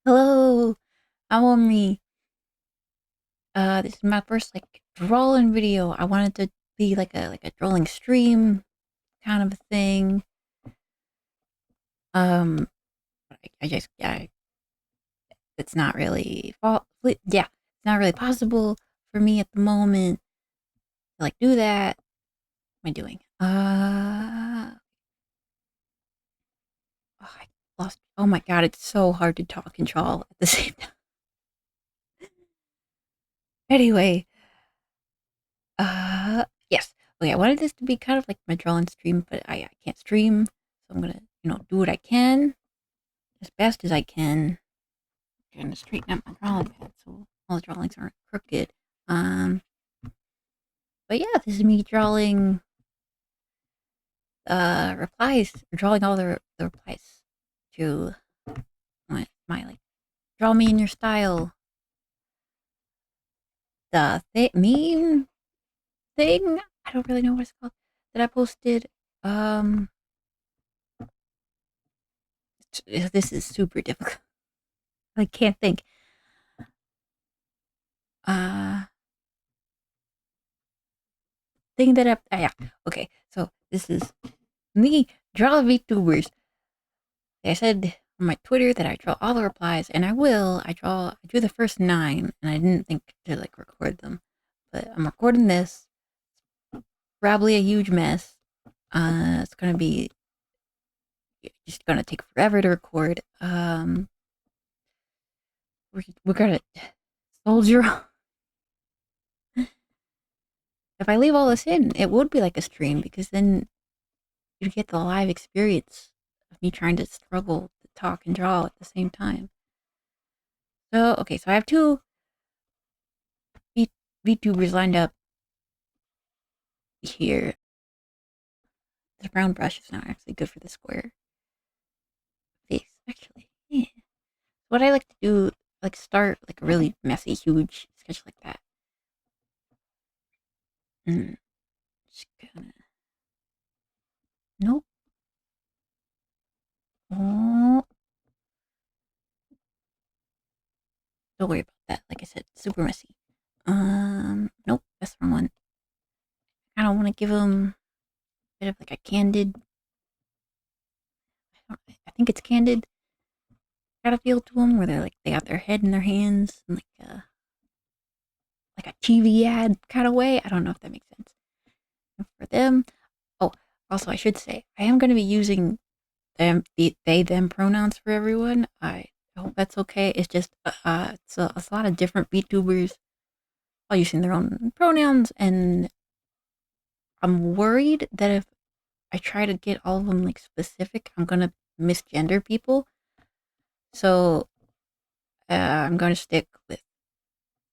Hello, I'm Omri. This is my first drawing video. I wanted to be like a drawing stream kind of a thing. I just it's not really yeah, it's not really possible for me at the moment to do that. What am I doing? I lost. Oh my god, it's so hard to talk and draw at the same time. Anyway, yes. Okay, I wanted this to be kind of like my drawing stream, but I can't stream, so I'm gonna, do what I can as best as I can. I'm gonna straighten out my drawing pad so all the drawings aren't crooked. Um, but yeah, this is me drawing replies, drawing all the replies to my draw me in your style the meme thing. I don't really know what it's called that I posted. Um, this is super difficult. I can't think. Uh, thing that yeah. Okay, so this is me draw VTubers. I said on my Twitter that I draw all the replies, and I will. I do the first 9, and I didn't think to record them, but I'm recording this. Probably a huge mess. It's gonna be just gonna take forever to record. We're gonna soldier on. If I leave all this in, it would be like a stream because then you get the live experience of me trying to struggle to talk and draw at the same time. So, okay, so I have 2 VTubers lined up here. The brown brush is not actually good for the square face, actually. Yeah. What I like to do, start a really messy, huge sketch like that. Just gonna. Nope. Oh. Don't worry about that. Like I said, super messy. Nope, that's the wrong one. I don't want to give them a bit of a candid. I think it's candid. Got a feel to them where they got their head in their hands and like a TV ad kind of way. I don't know if that makes sense. And for them, oh, also I should say I am going to be using they them pronouns for everyone. I hope that's okay. It's just it's a lot of different VTubers all using their own pronouns, and I'm worried that if I try to get all of them specific, I'm gonna misgender people. So I'm going to stick with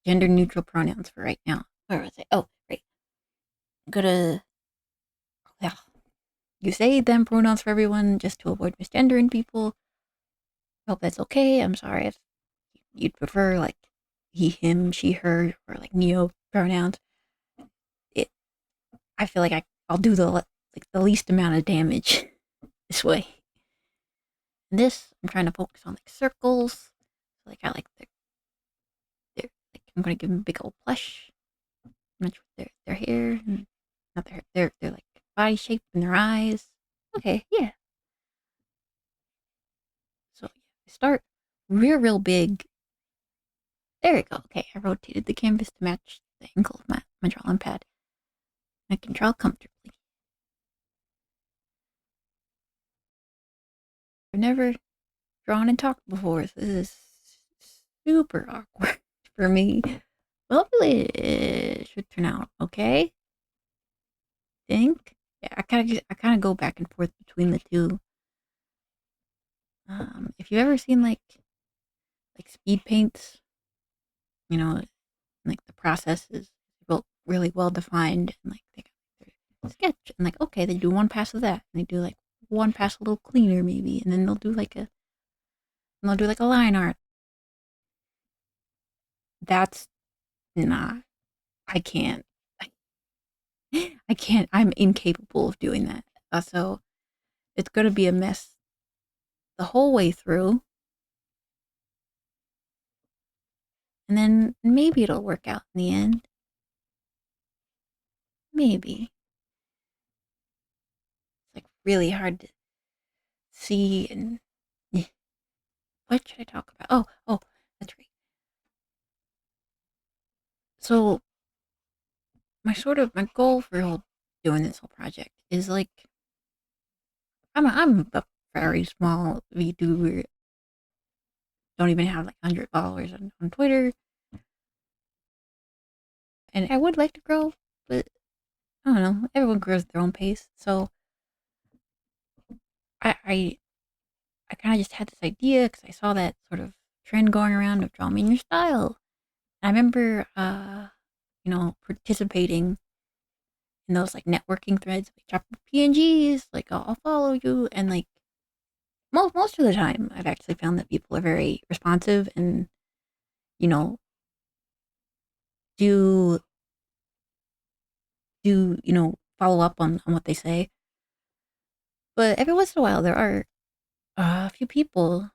gender neutral pronouns for right now. Where was I? Oh, right. I'm gonna yeah. You say them pronouns for everyone just to avoid misgendering people. Hope that's okay. I'm sorry if you'd prefer he, him, she, her, or neo pronouns. It. I feel I'll do the least amount of damage this way. And this, I'm trying to focus on circles. So I like I'm gonna give them a big old plush. Match with their hair, and not their body shape and their eyes. Okay, yeah. So I start real big. There we go. Okay, I rotated the canvas to match the angle of my drawing pad. I can draw comfortably. I've never drawn and talked before, so this is super awkward for me. Well, hopefully it should turn out okay. Think. Yeah, I kind of go back and forth between the two. If you've ever seen speed paints, you know, the process is really well defined, and they got their sketch, and okay, they do one pass of that, and they do one pass a little cleaner maybe, and then they'll do a line art. That's not. I can't. I can't. I'm incapable of doing that. So it's gonna be a mess the whole way through. and then maybe it'll work out in the end. Maybe. It's like really hard to see and what should I talk about? Oh, that's right. So my goal for doing this whole project is like I'm a very small VTuber. Don't even have like 100 followers on Twitter, and I would like to grow, but I don't know. Everyone grows at their own pace, so I I kind of just had this idea because I saw that sort of trend going around of draw me in your style. I remember, participating in those like networking threads, like drop PNGs, like I'll follow you, and like most of the time, I've actually found that people are very responsive and you know do follow up on what they say. But every once in a while, there are a few people.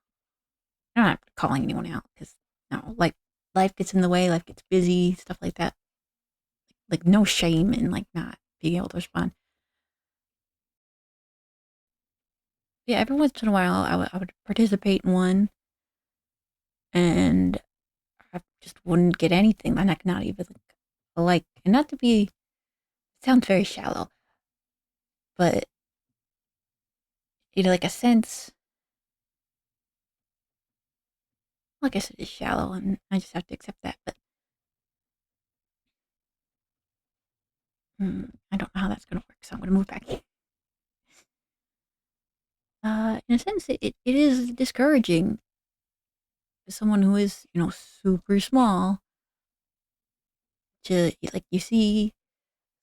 I'm not calling anyone out because life gets in the way, life gets busy, stuff like that. Like no shame in like not being able to respond. Yeah, every once in a while, I would participate in one, and I just wouldn't get anything. Not even like, and not to be, it sounds very shallow, but like a sense, like I said, it's shallow, and I just have to accept that. But I don't know how that's gonna work, so I'm gonna move back. In a sense, it is discouraging as someone who is super small to like you see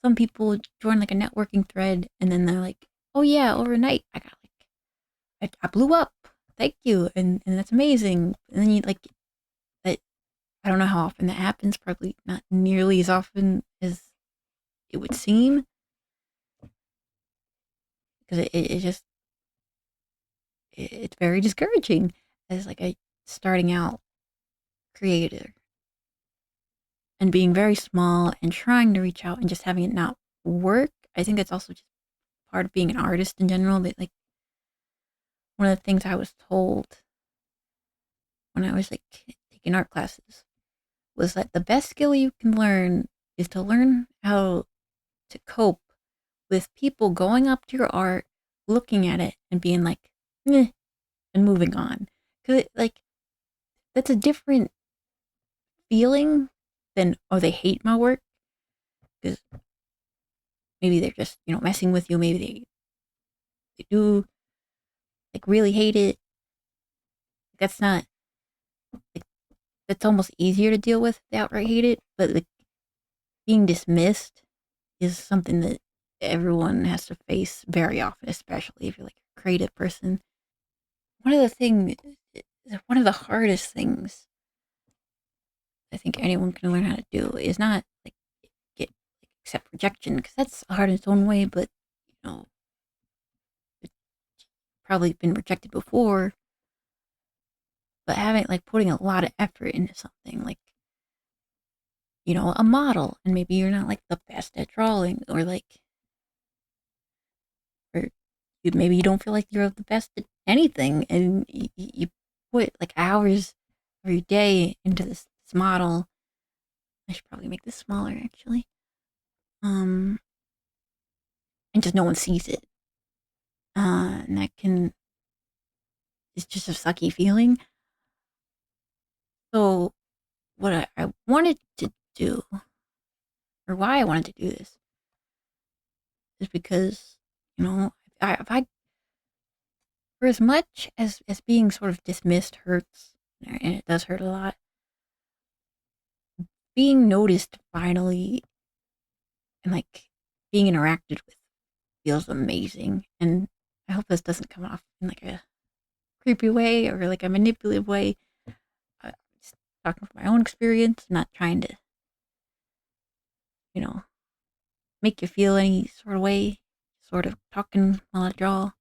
some people join like a networking thread and then they're like, oh yeah, overnight I got like I blew up, thank you, and that's amazing. And then you like that. I don't know how often that happens, probably not nearly as often as it would seem, because it just it's very discouraging as like a starting out creator and being very small and trying to reach out and just having it not work. I think that's also just part of being an artist in general. That like one of the things I was told when I was like taking art classes was that the best skill you can learn is to learn how to cope with people going up to your art, looking at it, and being like, "Meh," and moving on. Because like that's a different feeling than oh they hate my work because maybe they're just messing with you. Maybe they do like really hate it. That's not like that's almost easier to deal with. They outright hate it, but like being dismissed is something that everyone has to face very often, especially if you're like a creative person. One of the thing, one of the hardest things I think anyone can learn how to do is not like get accept rejection because that's hard in its own way, but you know, it's probably been rejected before. But having like putting a lot of effort into something like a model, and maybe you're not like the best at drawing, or like, or maybe you don't feel like you're the best at anything, and you put like hours of your day into this model. I should probably make this smaller actually. Um, and just no one sees it. And that can it's just a sucky feeling. So what I wanted to do, or why I wanted to do this, is because if I for as much as being sort of dismissed hurts, and it does hurt a lot, being noticed finally and like being interacted with feels amazing. And I hope this doesn't come off in like a creepy way or like a manipulative way. Just talking from my own experience, not trying to, you know, make you feel any sort of way, sort of talking while I draw.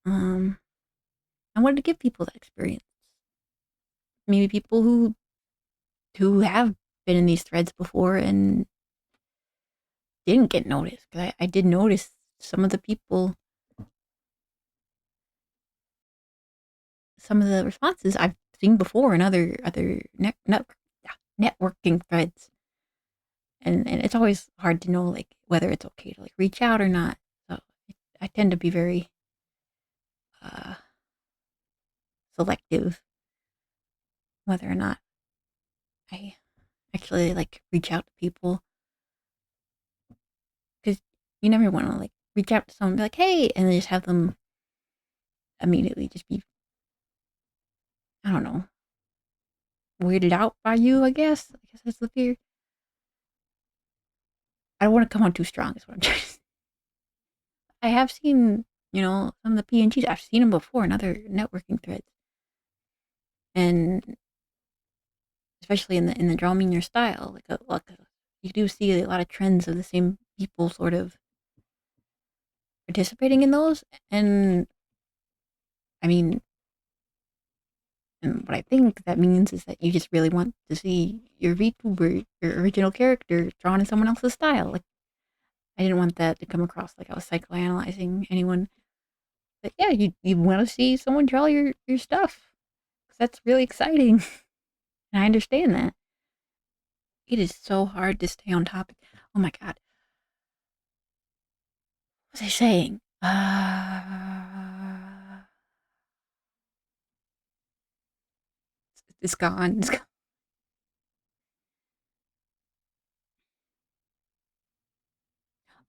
Um, I wanted to give people that experience. maybe people who have been in these threads before and didn't get noticed. Because I did notice some of the people, some of the responses I've seen before in other networking threads, and it's always hard to know like whether it's okay to like reach out or not. So I tend to be very uh, selective whether or not I actually like reach out to people, because you never want to like reach out to someone and be like, hey, and then just have them immediately just be, I don't know, weirded out by you. I guess that's the fear. I don't want to come on too strong. Is what I'm trying to say. I have seen, some of the PNGs. I've seen them before in other networking threads, and especially in the draw me in your style, you do see a lot of trends of the same people sort of participating in those. And I mean, and what I think that means is that you just really want to see your VTuber, your original character, drawn in someone else's style. Like, I didn't want that to come across like I was psychoanalyzing anyone. But yeah, you want to see someone draw your stuff, because that's really exciting. And I understand that. It is so hard to stay on topic. Oh my god, what was I saying? It's gone. It's gone.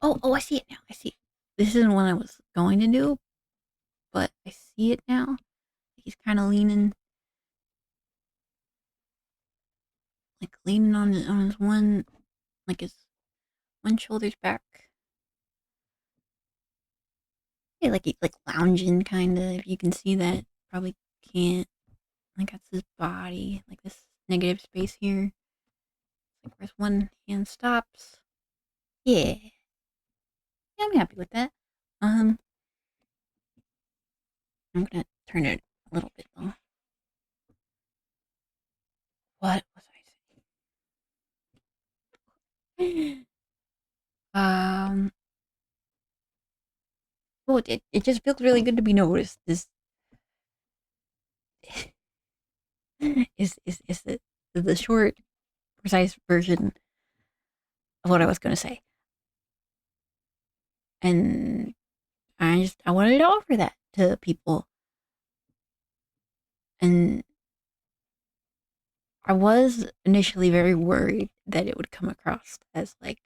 Oh, I see it now. I see it. This isn't what I was going to do, but I see it now. He's kind of leaning, like leaning on his one, like his one shoulder's back. Yeah, like he's like lounging, kind of. If you can see that, probably can't. Like that's his body, like this negative space here. Like where his one hand stops. Yeah, yeah, I'm happy with that. Um, I'm gonna turn it a little bit though. What was I saying? Well, it just feels really good to be noticed. This is the short, precise version of what I was gonna say, and I wanted to offer that to people, and I was initially very worried that it would come across as like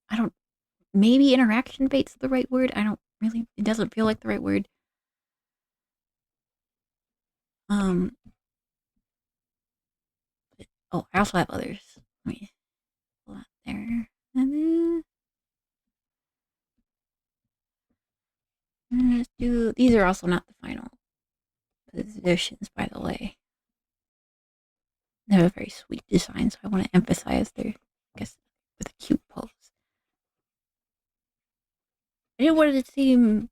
I don't, maybe interaction bait's the right word. I don't really, it doesn't feel like the right word. Um oh, I also have others. Let me pull that there. And then let's do, these are also not the final positions, by the way. They have a very sweet design, so I want to emphasize their, I guess, with a cute pose. I didn't want it to seem,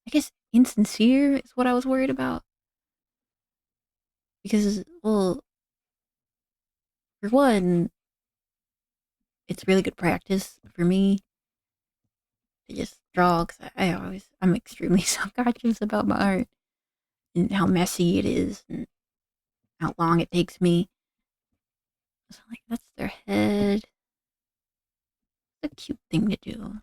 I guess, insincere is what I was worried about. Because, well, for one, it's really good practice for me to just draw, because I'm extremely self-conscious about my art and how messy it is and how long it takes me. So, like, that's their head. It's a cute thing to do.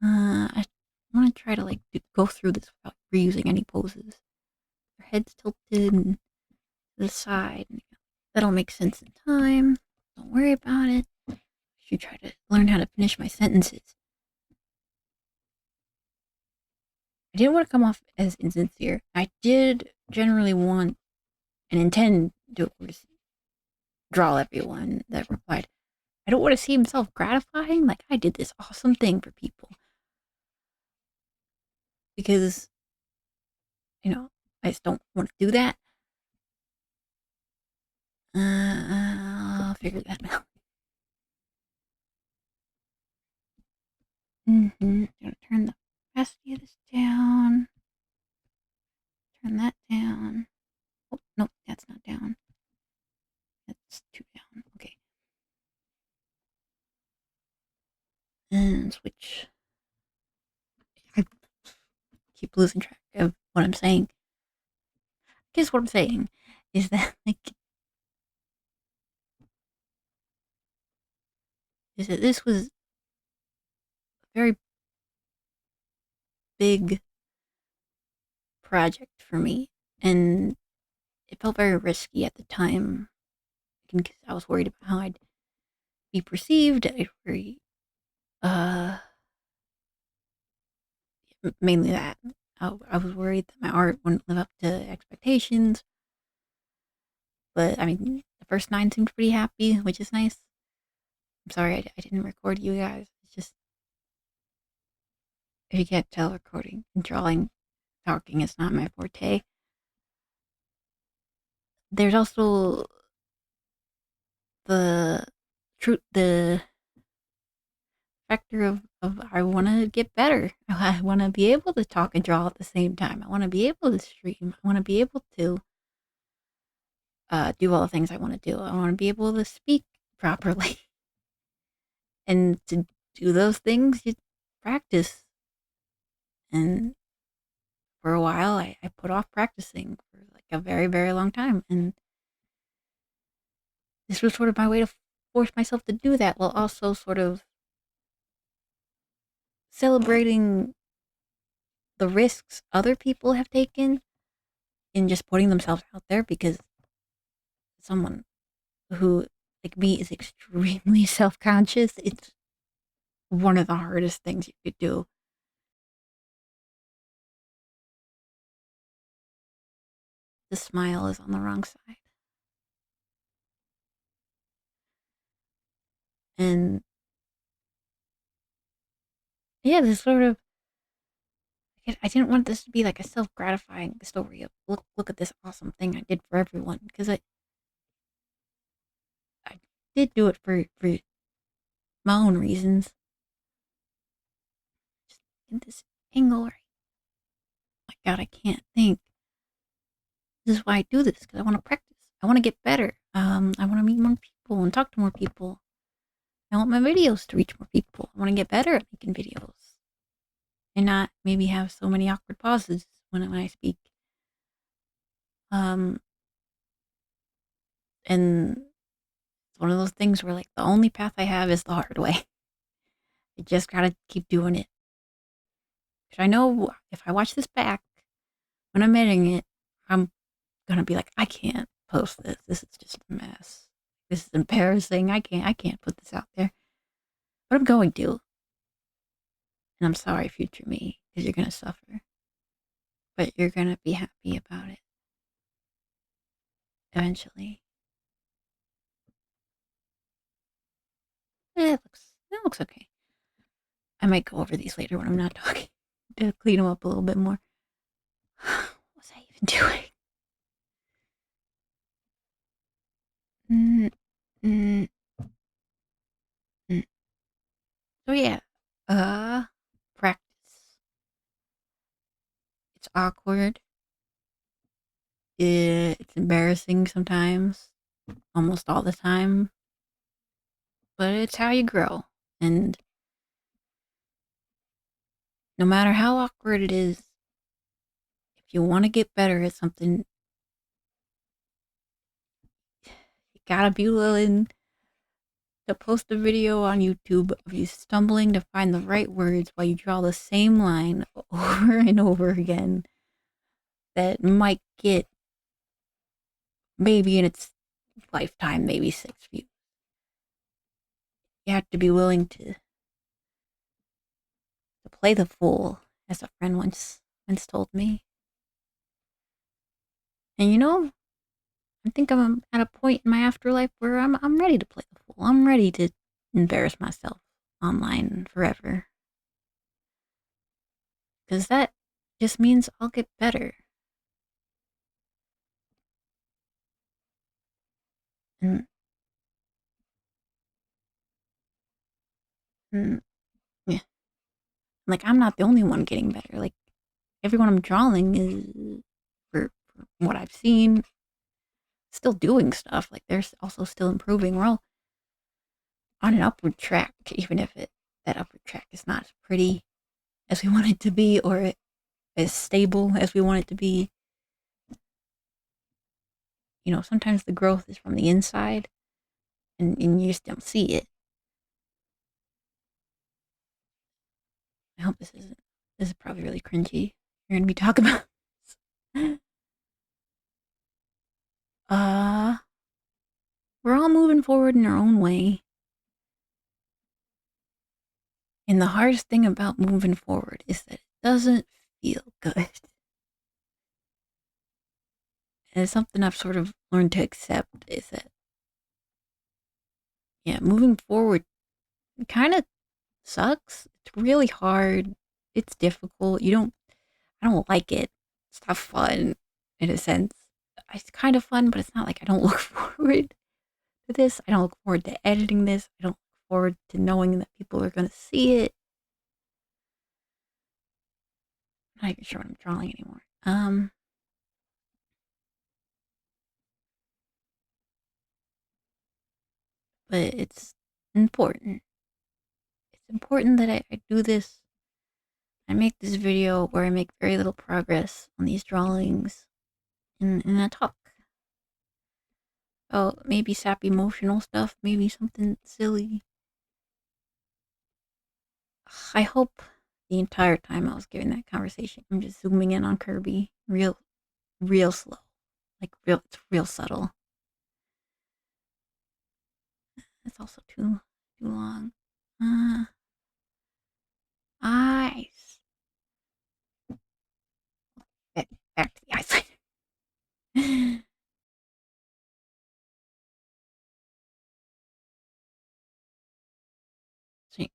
I want to try to, like, go through this without reusing any poses. Their head's tilted and to the side. That'll make sense in time. Don't worry about it. I should try to learn how to finish my sentences. I didn't want to come off as insincere. I did generally want and intend to, of course, draw everyone that replied. I don't want to seem self gratifying, like I did this awesome thing for people. Because, I just don't want to do that. I'll figure that out. I'm gonna turn the opacity of this down. Turn that down. Oh, nope, that's not down. That's 2 down. Okay. And switch. I keep losing track of what I'm saying. I guess what I'm saying is that, this was a very big project for me, and it felt very risky at the time because I was worried about how I'd be perceived. I worry, uh, mainly that. I was worried that my art wouldn't live up to expectations, but I mean, the first 9 seemed pretty happy, which is nice. I'm sorry I didn't record you guys. It's just, if you can't tell, recording and drawing, talking is not my forte. There's also the the factor of I want to get better. I want to be able to talk and draw at the same time. I want to be able to stream. I want to be able to do all the things I want to do. I want to be able to speak properly. And to do those things, you practice. And for a while, I put off practicing for like a very, very long time. And this was sort of my way to force myself to do that while also sort of celebrating the risks other people have taken in just putting themselves out there, because someone who, like me, is extremely self-conscious, it's one of the hardest things you could do. The smile is on the wrong side. And yeah, this sort of, I didn't want this to be like a self-gratifying story of look at this awesome thing I did for everyone, because I did do it for my own reasons. Just get this angle right. My God, I can't think. This is why I do this, because I want to practice. I want to get better. I want to meet more people and talk to more people. I want my videos to reach more people. I want to get better at making videos and not maybe have so many awkward pauses when I speak. Um, and it's one of those things where, like, the only path I have is the hard way. I just gotta keep doing it. Because I know if I watch this back when I'm editing it, I'm gonna be like, I can't post this. This is just a mess. This is embarrassing. I can't put this out there. But I'm going to. And I'm sorry, future me, because you're gonna suffer. But you're gonna be happy about it eventually. It looks okay. I might go over these later when I'm not talking to clean them up a little bit more. What was I even doing? Mm, mm, mm. So yeah, practice. It's awkward. It's embarrassing sometimes, almost all the time. But it's how you grow. And no matter how awkward it is, if you want to get better at something, you gotta be willing to post a video on YouTube of you stumbling to find the right words while you draw the same line over and over again that might get, maybe in its lifetime, maybe 6 views. You have to be willing to play the fool, as a friend once told me. And you know, I think I'm at a point in my afterlife where I'm ready to play the fool. I'm ready to embarrass myself online forever. Because that just means I'll get better. And, and yeah. Like, I'm not the only one getting better. Like, everyone I'm drawing is, for what I've seen, still doing stuff. Like, they're also still improving. We're all on an upward track, even if that upward track is not as pretty as we want it to be, or as stable as we want it to be. You know, sometimes the growth is from the inside, and you just don't see it. I hope this isn't. This is probably really cringy. You're gonna be talking about. uh, we're all moving forward in our own way. And the hardest thing about moving forward is that it doesn't feel good. And it's something I've sort of learned to accept is that, yeah, moving forward kind of sucks. It's really hard. It's difficult. I don't like it. It's not fun in a sense. It's kind of fun, but it's not like I don't look forward to this. I don't look forward to editing this. I don't look forward to knowing that people are going to see it. I'm not even sure what I'm drawing anymore. But it's important. It's important that I do this. I make this video where I make very little progress on these drawings, and I talk. Oh, maybe sap emotional stuff, maybe something silly. I hope the entire time I was giving that conversation, I'm just zooming in on Kirby, real slow, like it's real subtle. It's also too long. Eyes. Back to the eyes. So,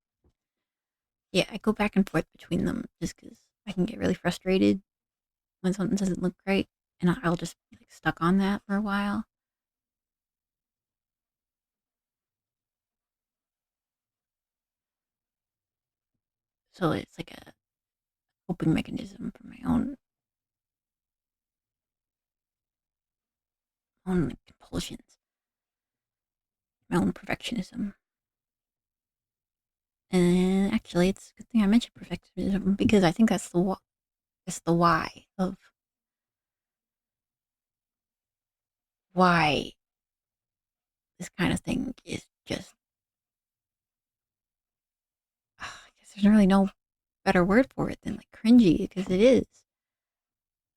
yeah, I go back and forth between them just because I can get really frustrated when something doesn't look right, and I'll just be like stuck on that for a while. So it's like a coping mechanism for my own like, compulsions, my own perfectionism. And actually, it's a good thing I mentioned perfectionism because I think that's the why of why this kind of thing is just. I guess there's really no better word for it than like cringy because it is.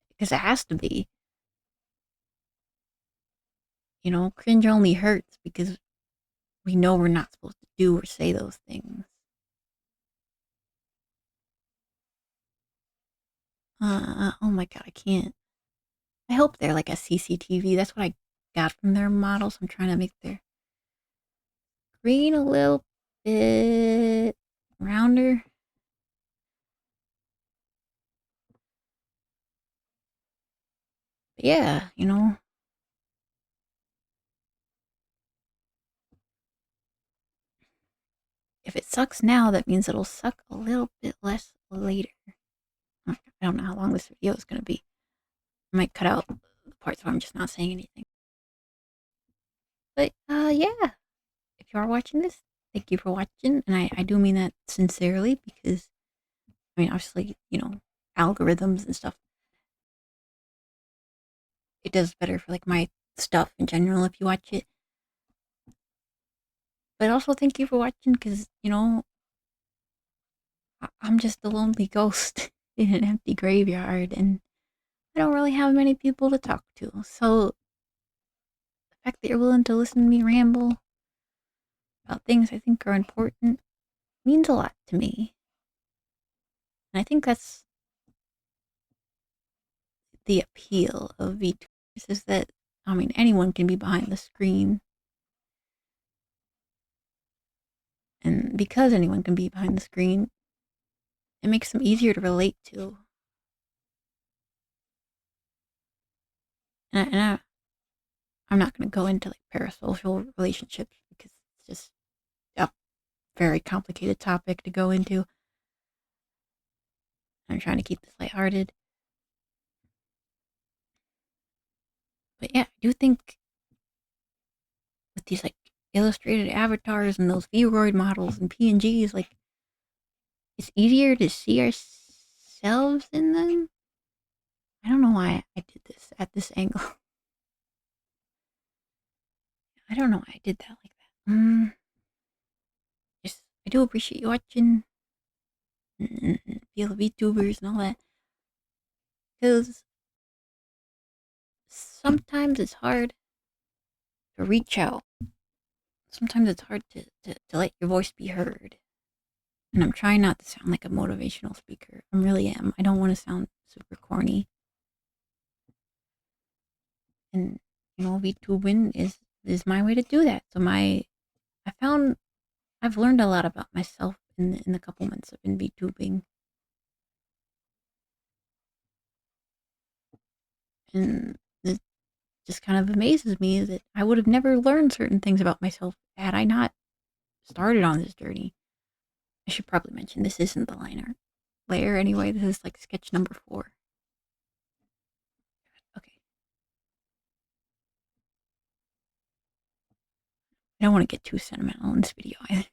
Because it has to be. You know, cringe only hurts because we know we're not supposed to do or say those things. Oh my god, I can't. I hope they're like a CCTV. That's what I got from their models. I'm trying to make their green a little bit rounder. But yeah, you know, if it sucks now, that means it'll suck a little bit less later. I don't know how long this video is going to be. I might cut out the parts where I'm just not saying anything. But yeah, if you are watching this, thank you for watching, and I do mean that sincerely because I mean obviously algorithms and stuff. It does better for like my stuff in general if you watch it. But also thank you for watching because I'm just a lonely ghost in an empty graveyard, and I don't really have many people to talk to. So the fact that you're willing to listen to me ramble about things I think are important means a lot to me. And I think that's the appeal of VTubers is that I mean anyone can be behind the screen. And because anyone can be behind the screen, it makes them easier to relate to. I'm not going to go into like parasocial relationships because it's just a very complicated topic to go into. I'm trying to keep this lighthearted. But yeah, I do think with these like illustrated avatars and those Vroid models and PNGs, like it's easier to see ourselves in them. I don't know why I did this at this angle. I don't know why I did that like that. Just I do appreciate you watching, feel VTubers and all that, because sometimes it's hard to reach out. Sometimes it's hard to let your voice be heard. And I'm trying not to sound like a motivational speaker. I really am. I don't want to sound super corny. And VTubing is my way to do that. So I've learned a lot about myself in the couple months I've been VTubing. And it just kind of amazes me that I would have never learned certain things about myself had I not started on this journey. I should probably mention this isn't the line art layer anyway. This is like sketch number 4. Okay. I don't want to get too sentimental in this video either.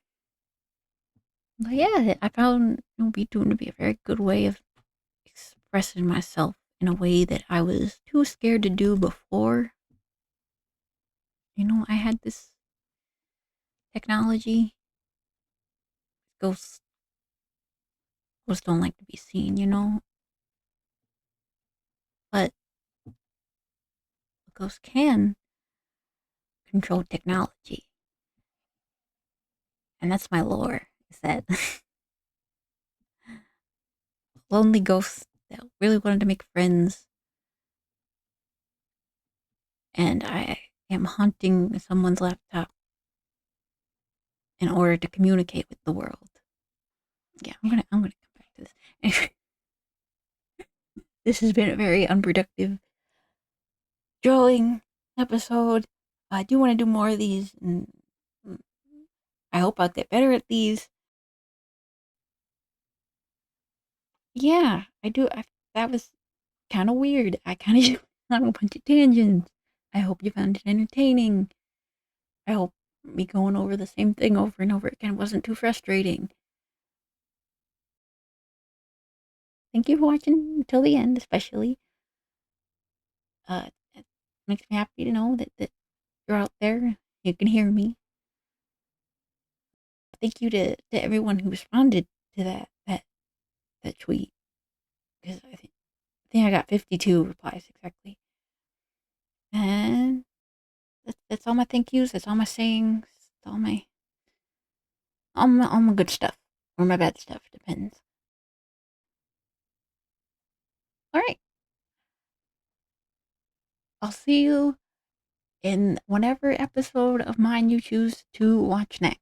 But yeah, I found VTubing to be a very good way of expressing myself in a way that I was too scared to do before. I had this technology. Ghosts don't like to be seen. But ghosts can control technology. And that's my lore, is that lonely ghosts that really wanted to make friends. And I am haunting someone's laptop in order to communicate with the world. Yeah, I'm gonna come back to this. This has been a very unproductive drawing episode. I do want to do more of these, and I hope I'll get better at these. Yeah, I do. That was kind of weird. I kind of on a bunch of tangents. I hope you found it entertaining. I hope me going over the same thing over and over again wasn't too frustrating. Thank you for watching until the end, especially. It makes me happy to know that you're out there. You can hear me. Thank you to everyone who responded to that tweet, because I think I got 52 replies exactly. And that's all my thank yous. That's all my sayings. That's all my good stuff or my bad stuff, depends. All right, I'll see you in whatever episode of mine you choose to watch next.